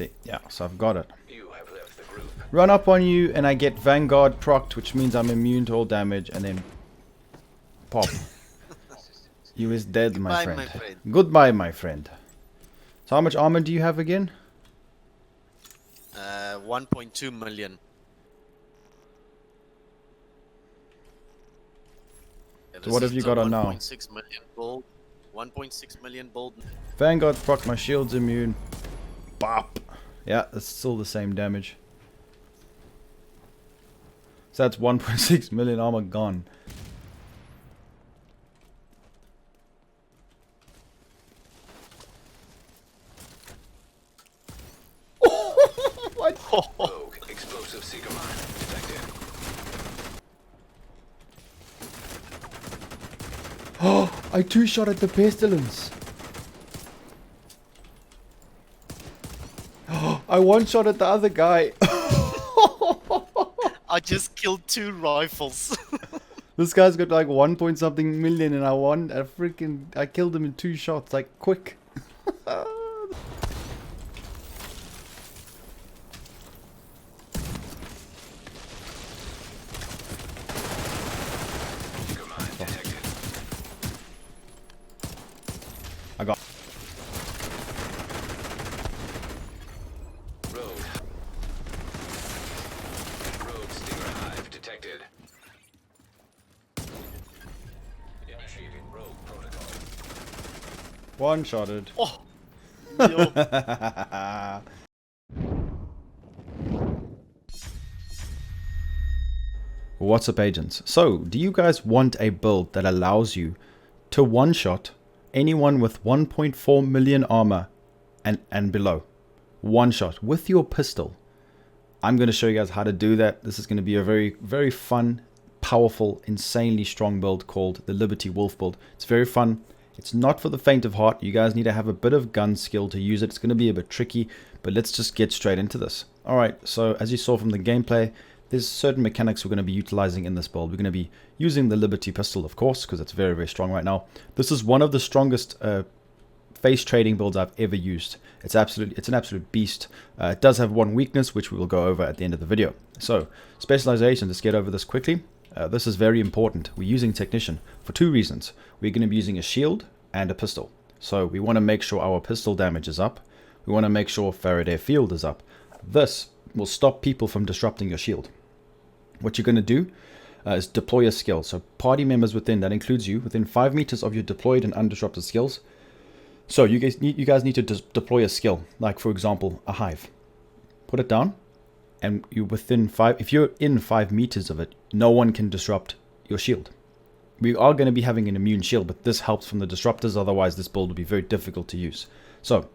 See, yeah, so I've got it. You have left the group. Run up on you, and I get Vanguard procced, which means I'm immune to all damage, and then pop. You is dead, my friend. Goodbye, my friend. So how much armor do you have again? 1.2 million. So what have you got on now? 1.6 million gold. 1.6 million gold. Vanguard proc, my shield's immune. Bop. Yeah, that's still the same damage. So that's 1.6 million armor gone. What? Rogue explosive seeker mine detected. Oh, I two-shot at the pestilence. Oh, I one-shot at the other guy. I just killed 2 rifles. This guy's got like 1 point something million, and I killed him in 2 shots, like quick. Seeker mine detected. I got. Rogue. Rogue stinger hive detected. Initiating rogue protocol. One-shotted. Oh. Yo. What's up, agents? So, do you guys want a build that allows you to one-shot anyone with 1.4 million armor and below? One shot with your pistol. I'm going to show you guys how to do that. This is going to be a very, very fun, powerful, insanely strong build called the Liberty Wolf build. It's very fun. It's not for the faint of heart. You guys need to have a bit of gun skill to use it. It's going to be a bit tricky, but let's just get straight into this. Alright, so as you saw from the gameplay, there's certain mechanics we're going to be utilizing in this build. We're going to be using the Liberty pistol, of course, because it's very, very strong right now. This is one of the strongest face trading builds I've ever used. It's an absolute beast. It does have one weakness, which we will go over at the end of the video. So, specialization, let's get over this quickly. This is very important. We're using Technician for 2 reasons. We're going to be using a shield and a pistol. So we want to make sure our pistol damage is up. We want to make sure Faraday field is up. This will stop people from disrupting your shield. What you're going to do is deploy a skill. So party members within, that includes you, within 5 meters of your deployed and undisrupted skills. So you guys need to deploy a skill, like for example, a hive. Put it down, and if you're in 5 meters of it, no one can disrupt your shield. We are going to be having an immune shield, but this helps from the disruptors, otherwise this build will be very difficult to use. So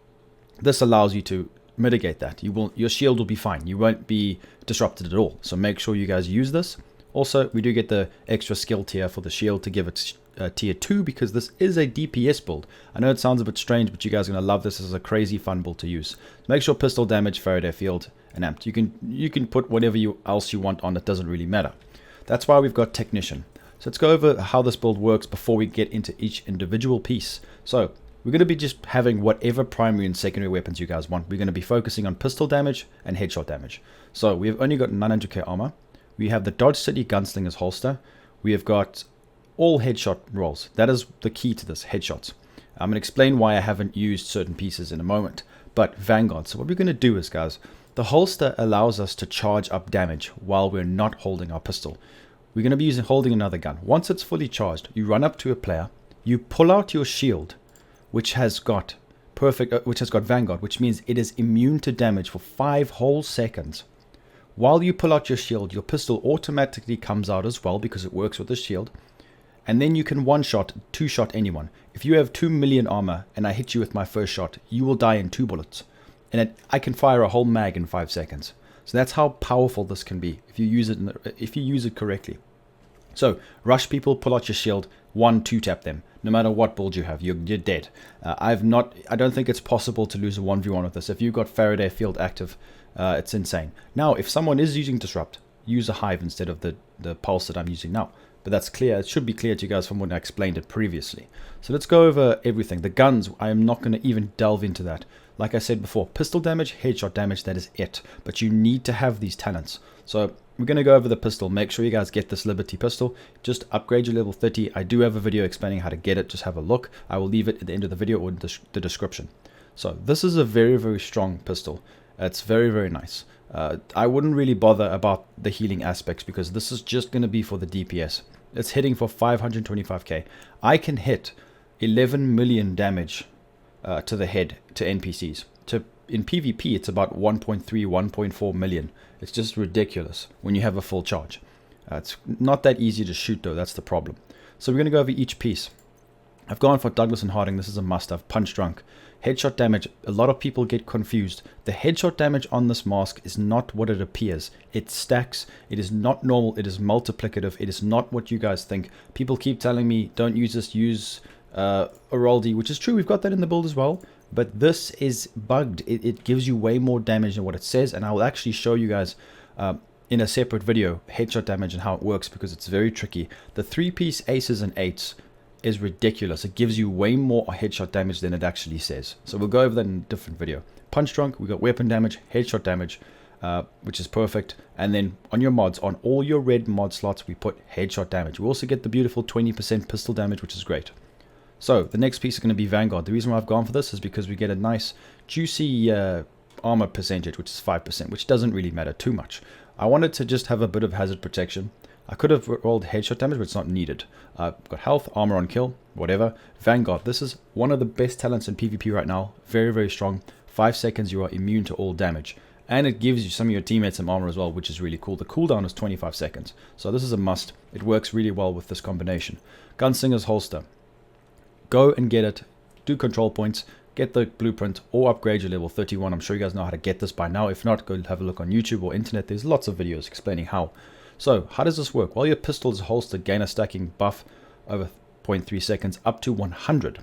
this allows you to mitigate that. Your shield will be fine. You won't be disrupted at all. So make sure you guys use this. Also, we do get the extra skill tier for the shield to give it tier 2, because this is a DPS build. I know it sounds a bit strange, but you guys are going to love this. This is a crazy fun build to use. So make sure pistol damage, Faraday field, and amped. You can put whatever else you want on. It doesn't really matter. That's why we've got Technician. So let's go over how this build works before we get into each individual piece. So we're going to be just having whatever primary and secondary weapons you guys want. We're going to be focusing on pistol damage and headshot damage. So we've only got 900k armor. We have the Dodge City Gunslingers Holster. We have got all headshot rolls. That is the key to this, headshots. I'm going to explain why I haven't used certain pieces in a moment. But Vanguard. So what we're going to do is, guys, the holster allows us to charge up damage while we're not holding our pistol. We're going to be holding another gun. Once it's fully charged, you run up to a player, you pull out your shield, which has got Vanguard, which means it is immune to damage for 5 whole seconds. While you pull out your shield, your pistol automatically comes out as well, because it works with the shield. And then you can one-shot, two-shot anyone. If you have 2 million armor and I hit you with my first shot, you will die in 2 bullets. And I can fire a whole mag in 5 seconds. So that's how powerful this can be if you use it correctly. So rush people, pull out your shield, 1-2 tap them. No matter what build you have, you're dead. I don't think it's possible to lose a 1v1 with this. If you've got Faraday field active, it's insane. Now, if someone is using disrupt, use a hive instead of the pulse that I'm using now. But that's clear. It should be clear to you guys from when I explained it previously. So let's go over everything. The guns, I am not going to even delve into that. Like I said before, pistol damage, headshot damage, that is it. But you need to have these talents. So we're going to go over the pistol. Make sure you guys get this Liberty pistol. Just upgrade your level 30. I do have a video explaining how to get it. Just have a look. I will leave it at the end of the video or in the description. So this is a very, very strong pistol. It's very, very nice. I wouldn't really bother about the healing aspects because this is just going to be for the DPS. It's hitting for 525k. I can hit 11 million damage to the head to NPCs. In PvP, it's about 1.3, 1.4 million. It's just ridiculous when you have a full charge. It's not that easy to shoot though, that's the problem. So we're going to go over each piece. I've gone for Douglas and Harding. This is a must-have. Punch Drunk. Headshot damage. A lot of people get confused. The headshot damage on this mask is not what it appears. It stacks. It is not normal. It is multiplicative. It is not what you guys think. People keep telling me, don't use this, use Araldi, which is true. We've got that in the build as well. But this is bugged. It gives you way more damage than what it says. And I will actually show you guys in a separate video headshot damage and how it works because it's very tricky. The 3-piece aces and 8s is ridiculous. It gives you way more headshot damage than it actually says. So we'll go over that in a different video. Punch Drunk, we got weapon damage, headshot damage, which is perfect. And then on your mods, on all your red mod slots, we put headshot damage. We also get the beautiful 20% pistol damage, which is great. So the next piece is going to be Vanguard. The reason why I've gone for this is because we get a nice juicy armor percentage, which is 5%, which doesn't really matter too much. I wanted to just have a bit of hazard protection. I could have rolled headshot damage, but it's not needed. Got health, armor on kill, whatever. Vanguard, this is one of the best talents in PvP right now. Very, very strong. 5 seconds, you are immune to all damage. And it gives you some of your teammates some armor as well, which is really cool. The cooldown is 25 seconds. So this is a must. It works really well with this combination. Gunslingers Holster. Go and get it. Do control points. Get the blueprint or upgrade your level 31. I'm sure you guys know how to get this by now. If not, go have a look on YouTube or internet. There's lots of videos explaining how. So, how does this work? While your pistol is holstered, gain a stacking buff over 0.3 seconds up to 100.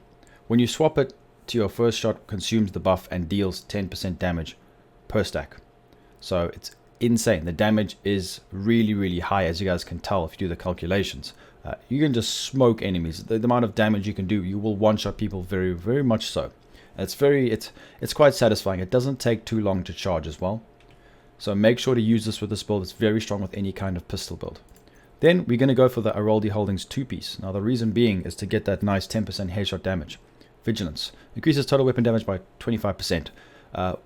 When you swap it to your first shot, consumes the buff and deals 10% damage per stack. So, it's insane. The damage is really, really high, as you guys can tell if you do the calculations. You can just smoke enemies. The amount of damage you can do, you will one-shot people very, very much so. It's quite satisfying. It doesn't take too long to charge as well. So make sure to use this with this build. It's very strong with any kind of pistol build. Then we're going to go for the Araldi Holdings 2-piece. Now the reason being is to get that nice 10% headshot damage. Vigilance. Increases total weapon damage by 25%.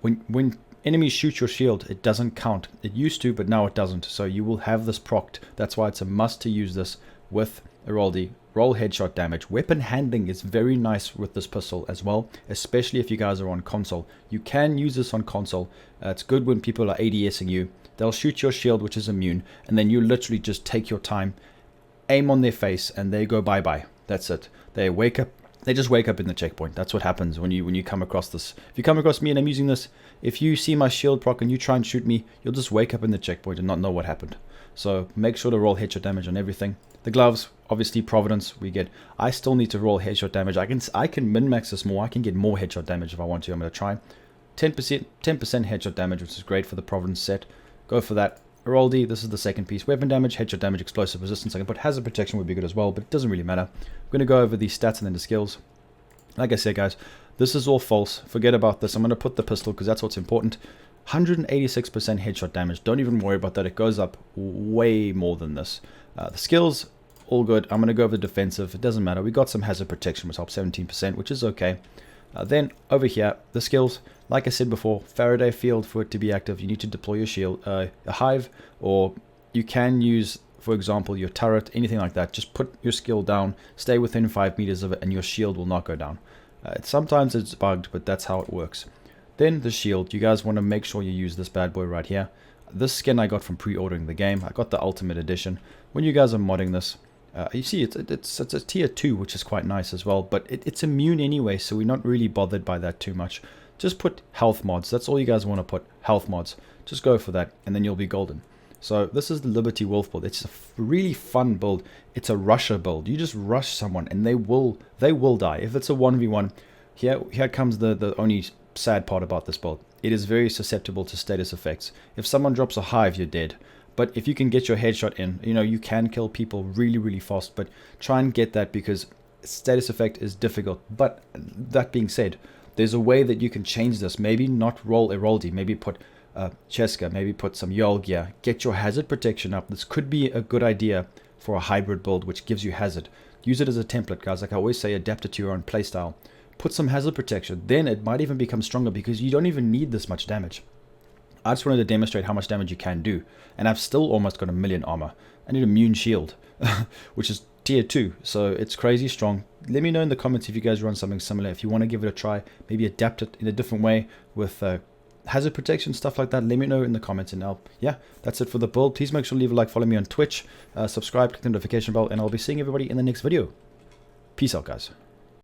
When enemies shoot your shield, it doesn't count. It used to, but now it doesn't. So you will have this procced. That's why it's a must to use this with Araldi. Roll headshot damage. Weapon handling is very nice with this pistol as well, especially if you guys are on console. You can use this on console. It's good when people are ADSing you. They'll shoot your shield, which is immune, and then you literally just take your time, aim on their face, and they go bye-bye. That's it. They wake up. They just wake up in the checkpoint. That's what happens when you come across this. If you come across me and I'm using this, if you see my shield proc and you try and shoot me, you'll just wake up in the checkpoint and not know what happened. So make sure to roll headshot damage on everything. The gloves, obviously Providence, we get. I still need to roll headshot damage. I can min-max this more. I can get more headshot damage if I want to. I'm going to try 10% headshot damage, which is great for the Providence set. Go for that. Araldi, this is the second piece. Weapon damage, headshot damage, explosive resistance. I can put hazard protection would be good as well, but it doesn't really matter. I'm going to go over the stats and then the skills. Like I said, guys, this is all false. Forget about this. I'm going to put the pistol because that's what's important. 186% headshot damage. Don't even worry about that. It goes up way more than this. The skills, all good. I'm going to go over the defensive. It doesn't matter. We got some hazard protection, which helps 17%, which is okay. Then over here, the skills, like I said before, Faraday field for it to be active. You need to deploy your shield, a hive, or you can use, for example, your turret, anything like that. Just put your skill down, stay within 5 meters of it, and your shield will not go down. Sometimes it's bugged, but that's how it works. Then the shield, you guys want to make sure you use this bad boy right here. This skin I got from pre-ordering the game. I got the Ultimate Edition. When you guys are modding this, you see it's a tier 2, which is quite nice as well, but it's immune anyway, so we're not really bothered by that too much. Just put health mods. That's all you guys want to put, health mods. Just go for that, and then you'll be golden. So this is the Liberty Wolf build. It's a really fun build. It's a rusher build. You just rush someone, and they will die. If it's a 1v1, here comes the only sad part about this build. It is very susceptible to status effects. If someone drops a hive, you're dead. But if you can get your headshot in, you can kill people really, really fast. But try and get that because status effect is difficult. But that being said, there's a way that you can change this. Maybe not roll Eroldi, maybe put Cheska, maybe put some Yol gear, get your hazard protection up. This could be a good idea for a hybrid build which gives you hazard. Use it as a template, guys. Like I always say, adapt it to your own playstyle. Put some hazard protection, then it might even become stronger because you don't even need this much damage. I just wanted to demonstrate how much damage you can do, and I've still almost got 1,000,000 armor. I need immune shield, which is tier 2, so it's crazy strong. Let me know in the comments if you guys run something similar. If you want to give it a try, maybe adapt it in a different way with hazard protection, stuff like that. Let me know in the comments, and yeah, that's it for the build. Please make sure to leave a like, follow me on Twitch, subscribe, click the notification bell, and I'll be seeing everybody in the next video. Peace out, guys.